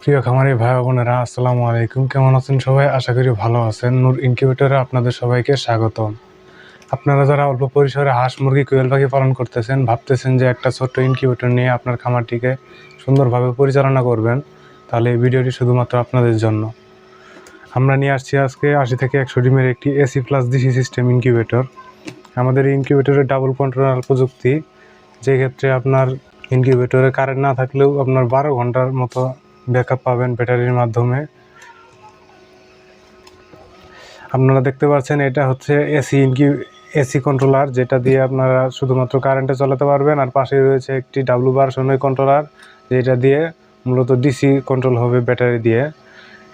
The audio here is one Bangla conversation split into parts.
প্রিয় খামারি ভাই বোনেরা, আসসালামু আলাইকুম। কেমন আছেন সবাই? আশা করি ভালো আছেন। নূর ইনকিউবেটরে আপনাদের সবাইকে স্বাগতম। আপনারা যারা অল্প পরিসরে হাঁস, মুরগি, কোয়েল পাখি পালন করতেছেন, ভাবতেছেন যে একটা ছোট্ট ইনকিউবেটর নিয়ে আপনার খামারটিকে সুন্দরভাবে পরিচালনা করবেন, তাহলে এই ভিডিওটি শুধুমাত্র আপনাদের জন্য। আমরা নিয়ে আসছি আজকে 80 থেকে 100 ডিমের একটি AC plus DC system incubator. আমাদের এই ইনকিউবেটরের ডাবল কন্ট্রোলার প্রযুক্তি, যে ক্ষেত্রে আপনার ইনকিউবেটরে কারেন্ট না থাকলেও আপনার 12 ঘন্টার মতো ব্যাকআপ পাবেন ব্যাটারির মাধ্যমে। আপনারা দেখতে পাচ্ছেন এটা হচ্ছে এসি কন্ট্রোলার, যেটা দিয়ে আপনারা শুধুমাত্র কারেন্টে চালাতে পারবেন। আর পাশে রয়েছে একটি ডাব্লু ভার্সনের কন্ট্রোলার, যেটা দিয়ে মূলত ডিসি কন্ট্রোল হবে ব্যাটারি দিয়ে।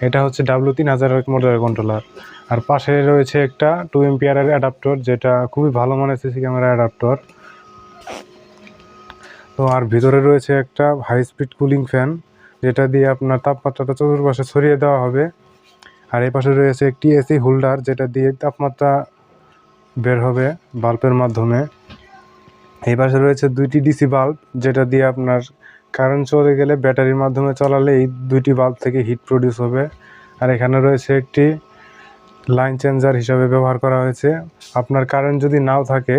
এটা হচ্ছে W3000 মডেলের কন্ট্রোলার। আর পাশে রয়েছে একটা 2 এম্পিয়ারের অ্যাডাপ্টর, যেটা খুবই ভালো মানের সিসি ক্যামেরা অ্যাডাপ্টর। তো আর ভিতরে রয়েছে একটা হাই স্পিড কুলিং ফ্যান, যেটা দিয়ে আপনার তাপমাত্রাটা চতুর্পাশে ছড়িয়ে দেওয়া হবে। আর এই পাশে রয়েছে একটি এসি হোল্ডার, যেটা দিয়ে তাপমাত্রা বের হবে বাল্বের মাধ্যমে। এই পাশে রয়েছে দুইটি ডিসি বাল্ব, যেটা দিয়ে আপনার কারেন্ট চলে গেলে ব্যাটারির মাধ্যমে চালালে এই দুইটি বাল্ব থেকে হিট প্রডিউস হবে। আর এখানে রয়েছে একটি লাইন চেঞ্জার হিসাবে ব্যবহার করা হয়েছে। আপনার কারেন্ট যদি নাও থাকে,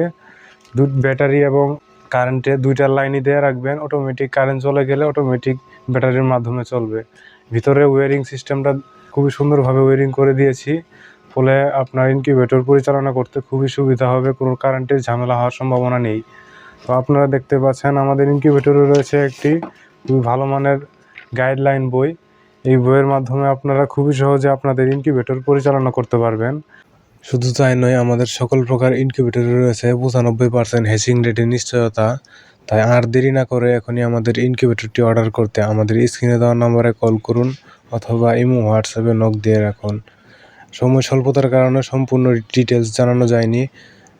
ব্যাটারি এবং কারেন্টে দুইটা লাইনই দিয়ে রাখবেন, অটোমেটিক কারেন্ট চলে গেলে অটোমেটিক ব্যাটারির মাধ্যমে চলবে। ভিতরে ওয়্যারিং সিস্টেমটা খুবই সুন্দরভাবে ওয়্যারিং করে দিয়েছি, ফলে আপনার ইনকিউবেটর পরিচালনা করতে খুবই সুবিধা হবে, কোনো কারেন্টের ঝামেলা হওয়ার সম্ভাবনা নেই। তো আপনারা দেখতে পাচ্ছেন আমাদের ইনকিউবেটরে রয়েছে একটি খুবই ভালো মানের গাইডলাইন বই। এই বইয়ের মাধ্যমে আপনারা খুবই সহজে আপনাদের ইনকিউবেটর পরিচালনা করতে পারবেন। শুধু তাই নয়, আমাদের সকল প্রকার ইনকিউবেটরে রয়েছে 95% হ্যাচিং রেটের নিশ্চয়তা। তাই আর দেরি না করে এখনই আমাদের ইনকিউবেটরটি অর্ডার করতে আমাদের স্ক্রিনে দেওয়া নম্বরে কল করুন, অথবা ইমো হোয়াটসঅ্যাপে নক দিয়ে রাখুন। সময় স্বল্পতার কারণে সম্পূর্ণ ডিটেলস জানানো যায়নি।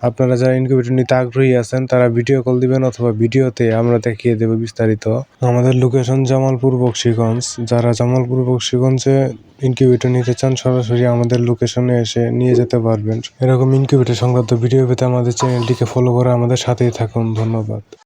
আপনারা যারা ইনকিউবেটর নিতে আগ্রহী আছেন, তারা ভিডিও কল দিবেন, অথবা ভিডিওতে আমরা দেখিয়ে দেব বিস্তারিত। আমাদের লোকেশন জামালপুর বকশীগঞ্জ। যারা জামালপুর বকশীগঞ্জে ইনকিউবেটর নিতে চান, সরাসরি আমাদের লোকেশনে এসে নিয়ে যেতে পারবেন। এরকম ইনকিউবেটর সংক্রান্ত ভিডিও পেতে আমাদের চ্যানেলটিকে ফলো করে আমাদের সাথেই থাকুন। ধন্যবাদ।